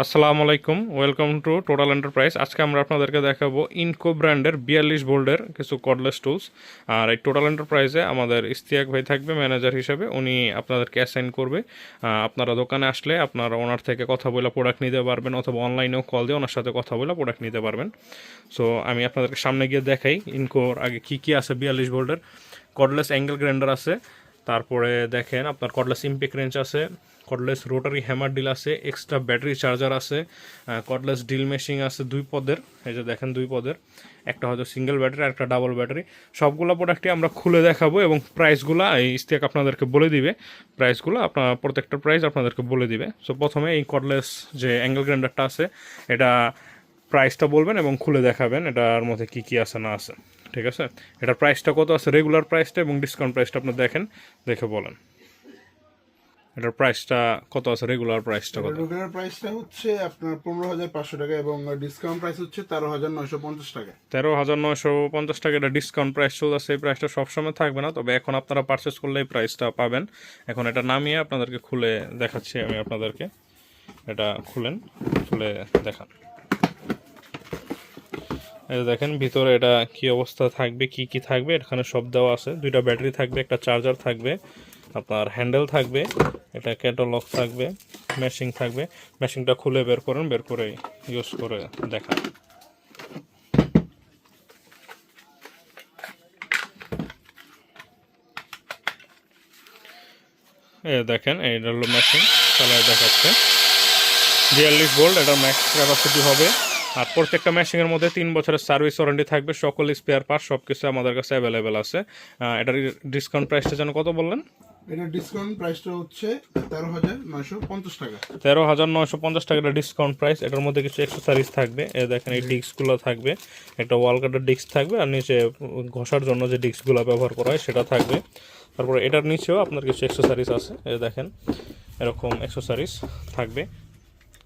আসসালামু আলাইকুম, welcome to total enterprise. আজকে আমরা আপনাদেরকে দেখাবো ইনকো ব্র্যান্ডের 42 ভোল্টের কিছু কর্ডলেস টুলস। আর এই টোটাল এন্টারপ্রাইজে আমাদের ইস্তিয়াক ভাই থাকবে ম্যানেজার হিসেবে, উনি আপনাদেরকে অ্যাসাইন করবে। আপনারা দোকানে আসলে আপনারা ওনার থেকে কথা বলে প্রোডাক্ট নিতে পারবেন, অথবা অনলাইনেও কল দিয়ে ওনার সাথে কথা বলে প্রোডাক্ট নিতে পারবেন। সো আমি আপনাদেরকে সামনে গিয়ে দেখাই ইনকোর আগে কী কী আছে। 42 ভোল্টের কর্ডলেস অ্যাঙ্গেল গ্রাইন্ডার আছে, তারপরে দেখেন আপনার কর্ডলেস ইম্পেক রেঞ্চ আছে, কর্ডলেস রোটারি হ্যামার ডিল আছে, এক্সট্রা ব্যাটারি চার্জার আছে, কর্ডলেস ড্রিল মেশিন আছে 2 পদের। এই যে দেখেন 2 পদের, একটা হয়তো সিঙ্গেল ব্যাটারি আর একটা ডাবল ব্যাটারি। সবগুলো প্রোডাক্টই আমরা খুলে দেখাবো এবং প্রাইসগুলো এই ইস্তেক আপনাদেরকে বলে দিবে। প্রাইসগুলো আপনার প্রত্যেকটা প্রাইস আপনাদেরকে বলে দিবে। সো প্রথমে এই কর্ডলেস যে অ্যাঙ্গেল গ্রাইন্ডারটা আছে, এটা প্রাইসটা বলবেন এবং খুলে দেখাবেন এটার মধ্যে কী কী আছে না আছে। ঠিক আছে, এটার প্রাইসটা কত আছে, রেগুলার প্রাইসটা এবং ডিসকাউন্ট প্রাইসটা আপনি দেখেন, দেখে বলেন এটার প্রাইসটা কত আছে, রেগুলার প্রাইসটা কত। রেগুলার প্রাইসটা হচ্ছে আপনার 15,500 টাকা এবং ডিসকাউন্ট প্রাইস হচ্ছে 13,950 টাকা। 13,950 টাকা এটা ডিসকাউন্ট প্রাইস চলছে। এই প্রাইসটা সবসময় থাকবে না, তবে এখন আপনারা পারচেস করলে এই প্রাইসটা পাবেন। এখন এটা নামিয়ে আপনাদেরকে খুলে দেখাচ্ছি আমি আপনাদেরকে। এটা খুলে দেখান। এই দেখেন ভিতরে এটা কি অবস্থা থাকবে, কি কি থাকবে এখানে সব দেওয়া আছে। 2টা ব্যাটারি থাকবে, একটা চার্জার থাকবে, আপনার হ্যান্ডেল থাকবে, এটা ক্যাটালগ থাকবে, মেশিং থাকবে। মেশিংটা খুলে বের করেন, বের করে ইউজ করে দেখান। এই দেখেন এইটা হলো মেশিন, চালায় দেখাচ্ছে। 42 ভোল্ট, এটা ম্যাক্স ক্যাপাসিটি হবে। আর প্রত্যেকটা মেশিনের মধ্যে 3 বছরের সার্ভিস ওয়ারেন্টি থাকবে। সকল স্পেয়ার পার্ট সব কিছু আমাদের কাছে অ্যাভেলেবেল আছে। এটার ডিসকাউন্ট প্রাইসটা যেন কত বললেন? এটার ডিসকাউন্ট প্রাইসটা হচ্ছে 13,950 টাকা। 13,950 টাকা ডিসকাউন্ট প্রাইস। এটার মধ্যে কিছু এক্সেসরিজ থাকবে। দেখেন এই ডিস্কগুলো থাকবে, একটা ওয়াল কাটার ডিস্ক থাকবে, আর নিচে ঘষার জন্য যে ডিস্কগুলো ব্যবহার করা হয় সেটা থাকবে। তারপরে এটার নিচেও আপনার কিছু এক্সেসরিজ আছে, দেখেন এরকম এক্সেসরিজ থাকবে।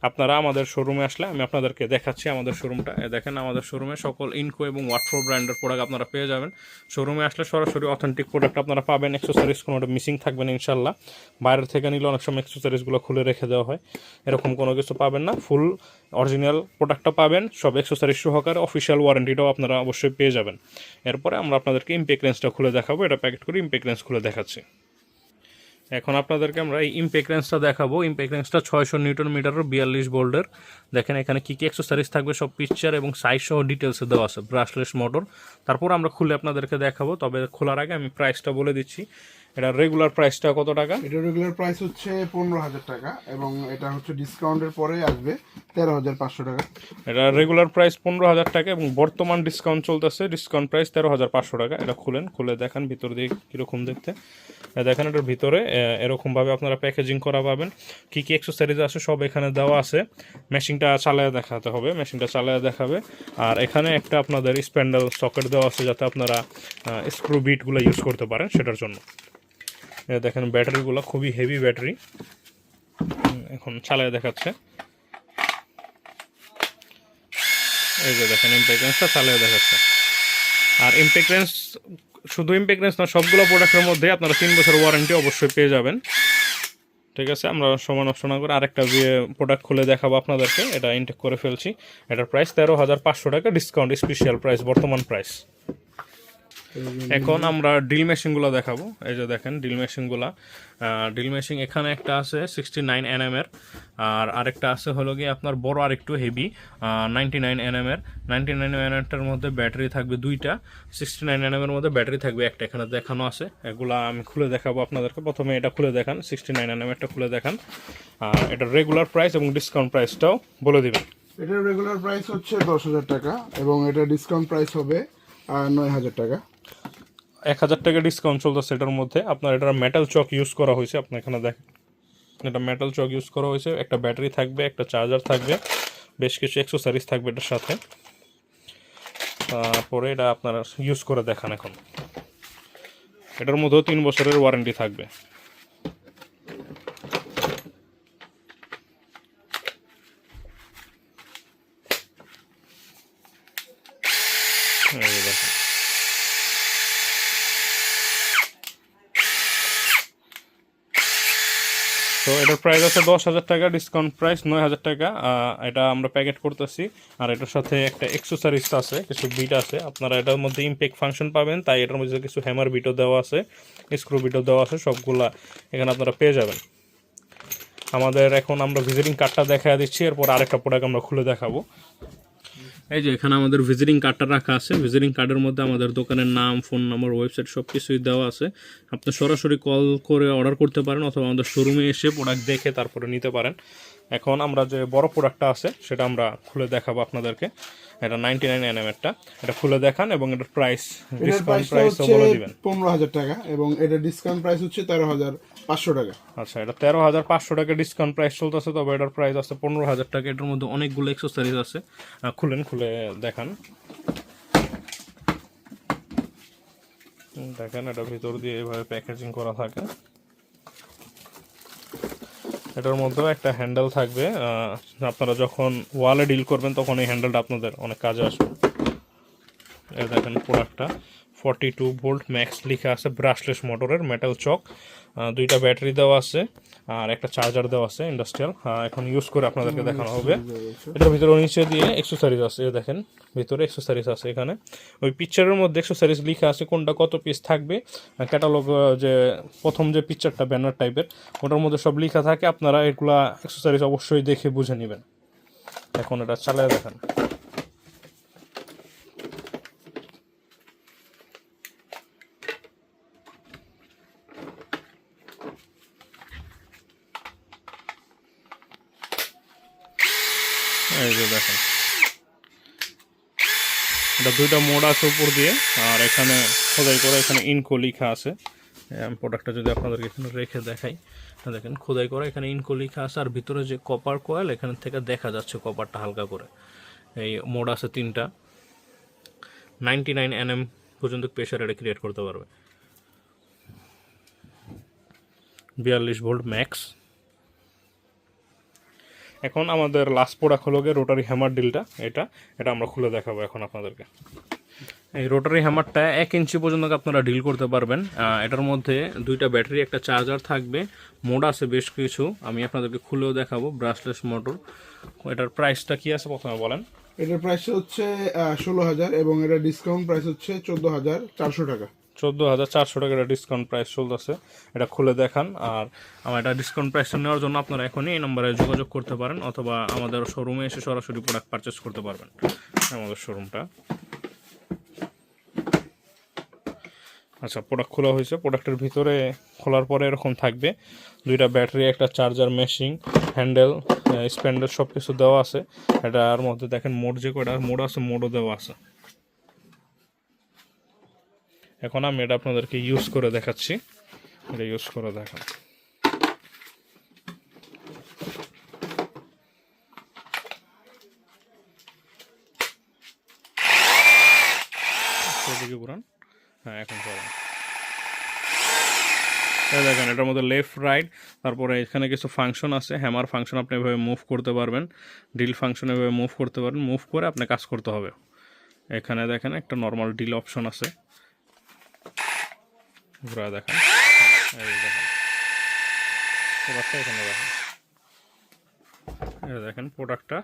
আপনারা আমাদের শোরুমে আসলে আমি আপনাদেরকে দেখাচ্ছি আমাদের শোরুমটা। দেখেন আমাদের শোরুমে সকল ইনকো এবং ওয়াট্রো ব্র্যান্ডের প্রোডাক্ট আপনারা পেয়ে যাবেন। শোরুমে আসলে সরাসরি অথেন্টিক প্রোডাক্ট আপনারা পাবেন। অ্যাক্সেসরিজ কোনোটা মিসিং থাকবে না ইনশাল্লাহ। বাইরের থেকে নিলে অনেক সময় অ্যাক্সেসরিজগুলো খুলে রেখে দেওয়া হয়, এরকম কোনো কিছু পাবেন না। ফুল অরিজিনাল প্রোডাক্টটা পাবেন, সব অ্যাক্সেসরিজ সহকারে। অফিসিয়াল ওয়ারেন্টিটাও আপনারা অবশ্যই পেয়ে যাবেন। এরপরে আমরা আপনাদেরকে ইম্পেক রেঞ্জটা খুলে দেখাবো। এটা প্যাকেট করে ইম্পেক রেঞ্জ খুলে দেখাচ্ছি। এখন আপনাদেরকে আমরা এই ইম্পেক রেঞ্জটা দেখাবো। ইম্পেক রেঞ্জটা 600 নিউটন মিটারের 42 ভোল্টের। দেখেন এখানে কী কী অ্যাক্সেসরিজ থাকবে সব পিকচার এবং সাইজ সহ ডিটেলসে দেওয়া আছে। Brushless motor. তারপর আমরা খুলে আপনাদেরকে দেখাবো, তবে খোলার আগে আমি প্রাইসটা বলে দিচ্ছি। এটার রেগুলার প্রাইসটা কত টাকা? এটা রেগুলার প্রাইস হচ্ছে 15,000 টাকা এবং এটা হচ্ছে ডিসকাউন্টের পরে আসবে 13,500 টাকা। এটা রেগুলার প্রাইস 15,000 টাকা এবং বর্তমান ডিসকাউন্ট চলতেছে, ডিসকাউন্ট প্রাইস 13,500 টাকা। এটা খুলে দেখান ভিতর দিয়ে কীরকম দেখতে। দেখেন এটার ভিতরে এরকমভাবে আপনারা প্যাকেজিং করা পাবেন। কী কী অ্যাক্সেসরিজ আছে সব এখানে দেওয়া আছে। মেশিনটা চালায় দেখাতে হবে, মেশিনটা চালায় দেখাবে। আর এখানে একটা আপনাদের স্প্যান্ডেল সকেট দেওয়া আছে, যাতে আপনারা স্ক্রু বিটগুলো ইউজ করতে পারেন সেটার জন্য। দেখেন ব্যাটারিগুলো খুবই হেভি ব্যাটারি, এখন চালায় দেখাচ্ছে। এই যে দেখেন ইম্পেক রেঞ্জটা চালিয়ে দেখাচ্ছে। আর ইম্পেক রেঞ্জ শুধু ইম্পেক রেঞ্জ না, সবগুলো প্রোডাক্টের মধ্যে আপনারা 3 বছর ওয়ারেন্টি অবশ্যই পেয়ে যাবেন। ঠিক আছে, আমরা সময় নষ্ট না করে আরেকটা প্রোডাক্ট খুলে দেখাবো আপনাদেরকে। এটা ইনটেক করে ফেলছি। এটার প্রাইস 13,500 টাকা, ডিসকাউন্ট স্পেশাল প্রাইস, বর্তমান প্রাইস। এখন আমরা ড্রিল মেশিনগুলো দেখাবো। এই যে দেখেন ড্রিল মেশিন এখানে একটা আছে 69 nm এর, আর আরেকটা আছে হলো গিয়ে আপনার বড় আর একটু হেভি 99 nm এর। 99 nm মধ্যে ব্যাটারি থাকবে 2টা, 69 nm এর মধ্যে ব্যাটারি থাকবে একটা। এখানে দেখানো আছে, এগুলা আমি খুলে দেখাবো আপনাদেরকে। প্রথমে এটা খুলে দেখান, 69 nm এরটা খুলে দেখান। আর এটার রেগুলার প্রাইস এবং ডিসকাউন্ট প্রাইসটাও বলে দিবেন। এটার রেগুলার প্রাইস হচ্ছে 10,000 টাকা এবং এটা ডিসকাউন্ট প্রাইস হবে 9,000 টাকা। 1,000 টাকা ডিসকাউন্ট চলতেছে এটার মধ্যে। আপনার এটার মেটাল চক ইউজ করা হয়েছে, আপনি এখানে দেখেন এটা মেটাল চক ইউজ করা হয়েছে। একটা ব্যাটারি থাকবে, একটা চার্জার থাকবে, বেশ কিছু অ্যাক্সেসরিজ থাকবে এটার সাথে। তারপরে এটা আপনারা ইউজ করে দেখান। এখন এটার মধ্যেও 3 বছরের ওয়ারেন্টি থাকবে। এই যে দেখেন তো তো এটার প্রাইস আছে 10,000 টাকা, ডিসকাউন্ট প্রাইস 9,000 টাকা। এটা আমরা প্যাকেট করতেছি। আর এটার সাথে একটা এক্সেসরিজ আছে, কিছু বিট আছে, আপনারা এটার মধ্যে ইমপ্যাক্ট ফাংশন পাবেন, তাই এটার মধ্যে কিছু হ্যামার বিটও দেওয়া আছে, স্ক্রু বিটও দেওয়া আছে, সবগুলা এখানে আপনারা পেয়ে যাবেন। আমাদের এখন আমরা ভিজিটিং কার্ডটা দেখা দিচ্ছি, এরপর আরেকটা প্রোডাক্ট আমরা খুলে দেখাবো। এই যে এখানে আমাদের ভিজিটিং কার্ডটা রাখা আছে। ভিজিটিং কার্ডের মধ্যে আমাদের দোকানের নাম, ফোন নাম্বার, ওয়েবসাইট সব কিছুই দেওয়া আছে। আপনি সরাসরি কল করে অর্ডার করতে পারেন অথবা আমাদের শোরুমে এসে প্রোডাক্ট দেখে তারপরে নিতে পারেন। এখন আমরা যে বড় প্রোডাক্টটা আছে সেটা আমরা খুলে দেখাবো আপনাদেরকে। এটা 99 nm এরটা, এটা খুলে দেখান এবং এটার প্রাইস, ডিসকাউন্ট প্রাইসও বলে দিবেন। 15,000 টাকা এবং এটা ডিসকাউন্ট প্রাইস হচ্ছে 13,500 টাকা। আচ্ছা, এটা 13,500 টাকা ডিসকাউন্ট প্রাইস চলতেছে, তবে এটার প্রাইস আছে 15,000 টাকা। এটার মধ্যে অনেকগুলো অ্যাক্সেসরিজ আছে। খুলে দেখান। দেখেন, এটা ভিতর দিয়ে এভাবে প্যাকেজিং করা থাকে। এটার মধ্যেও একটা হ্যান্ডেল থাকবে, আপনারা যখন ওয়ালে ডিল করবেন তখন এই হ্যান্ডেলটা আপনাদের অনেক কাজে আসবে। এই দেখেন প্রোডাক্টটা 42 ভোল্ট ম্যাক্স লেখা আছে, ব্রাশলেস মোটরের, মেটাল চক, দুইটা ব্যাটারি দেওয়া আছে আর একটা চার্জার দেওয়া আছে ইন্ডাস্ট্রিয়াল। এখন ইউজ করে আপনাদেরকে দেখানো হবে। এটার ভিতরে নিচে দিয়ে এক্সেসরিজ আছে, দেখেন ভিতরে এক্সেসরিজ আছে। এখানে ওই পিকচারের মধ্যে এক্সেসরিজ লেখা আছে, কোনটা কত পিস থাকবে। ক্যাটালগ যে প্রথম যে পিকচারটা ব্যানার টাইপের, ওটার মধ্যে সব লেখা থাকে। আপনারা এগুলা এক্সেসরিজ অবশ্যই দেখে বুঝে নেবেন। এখন এটা চালিয়ে দেখান। এই যে দেখেন, এটা দুইটা মোড আছে উপর দিয়ে, আর এখানে খোদাই করে এখানে ইনকো লেখা আছে। প্রোডাক্টটা যদি আপনাদেরকে এখানে রেখে দেখাই, দেখেন খোদাই করে এখানে ইনকো লেখা আছে। আর ভিতরে যে কপার কয়েল, এখান থেকে দেখা যাচ্ছে কপারটা হালকা করে। এই মোড আছে 3টা, 99 nm পর্যন্ত প্রেশার এটা ক্রিয়েট করতে পারবে। 42 ভোল্ট ম্যাক্স। এখন আমাদের লাস্ট প্রোডাক্ট হলো গিয়ে রোটারি হ্যামার ডিলটা। এটা আমরা খুলে দেখাবো এখন আপনাদেরকে। এই রোটারি হ্যামারটা 1 ইঞ্চি পর্যন্ত আপনারা ডিল করতে পারবেন। এটার মধ্যে দুইটা ব্যাটারি, একটা চার্জার থাকবে, মোড আছে বেশ কিছু, আমি আপনাদেরকে খুলেও দেখাবো। Brushless motor. এটার প্রাইসটা কি আছে প্রথমে বলেন। এটার প্রাইস হচ্ছে 16,000 এবং এটা ডিসকাউন্ট প্রাইস হচ্ছে 14,400 টাকা। 14,400 টাকা এটা ডিসকাউন্ট প্রাইস চলতেছে। এটা খুলে দেখান। আর আমার এটা ডিসকাউন্ট প্রাইসটা নেওয়ার জন্য আপনারা এখনই এই নম্বরে যোগাযোগ করতে পারেন অথবা আমাদের শোরুমে এসে সরাসরি প্রোডাক্ট পারচেস করতে পারবেন। আমাদের শোরুমটা, আচ্ছা প্রোডাক্ট খোলা হয়েছে। প্রোডাক্টের ভিতরে খোলার পরে এরকম থাকবে, দুইটা ব্যাটারি, একটা চার্জার, মেশিং, হ্যান্ডেল, স্প্যান্ডার সব কিছু দেওয়া আছে। এটার মধ্যে দেখেন মোড, যে কয়টা মোড আছে মোডও দেওয়া আছে। এখন আমি এটা আপনাদেরকে ইউজ করে দেখাচ্ছি। এটা ইউজ করে দেখান। পুরান, হ্যাঁ এখন করেন। দেখেন এটার মধ্যে লেফট রাইট, তারপরে এখানে কিছু ফাংশন আছে। হ্যামার ফাংশন আপনি এভাবে মুভ করতে পারবেন, ডিল ফাংশন এভাবে মুভ করতে পারবেন। মুভ করে আপনি কাজ করতে হবে। এখানে দেখেন একটা নর্মাল ডিল অপশন আছে, ঘুরা দেখেন। এই দেখেন প্রোডাক্টটা, এখানে দেখেন, এটা দেখেন প্রোডাক্টটা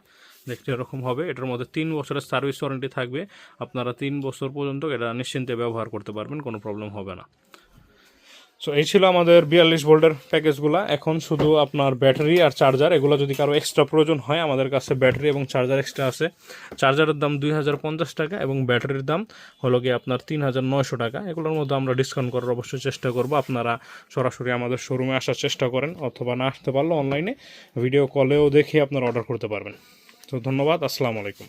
দেখতে এরকম হবে। এটার মধ্যে 3 বছরের সার্ভিস ওয়ারেন্টি থাকবে। আপনারা 3 বছর পর্যন্ত এটা নিশ্চিন্তে ব্যবহার করতে পারবেন, কোনো প্রবলেম হবে না। সো এই ছিল আমাদের 42 ভোল্টের প্যাকেজগুলো। এখন শুধু আপনার ব্যাটারি আর চার্জার, এগুলো যদি কারো এক্সট্রা প্রয়োজন হয়, আমাদের কাছে ব্যাটারি এবং চার্জার এক্সট্রা আছে। চার্জারের দাম 2,050 টাকা এবং ব্যাটারির দাম হলো গিয়ে আপনার 3,900 টাকা। এগুলোর মধ্যে আমরা ডিসকাউন্ট করার অবশ্যই চেষ্টা করব। আপনারা সরাসরি আমাদের শোরুমে আসার চেষ্টা করেন, অথবা না আসতে পারলে অনলাইনে ভিডিও কলেও দেখে আপনারা অর্ডার করতে পারবেন। তো ধন্যবাদ, আসসালামু আলাইকুম।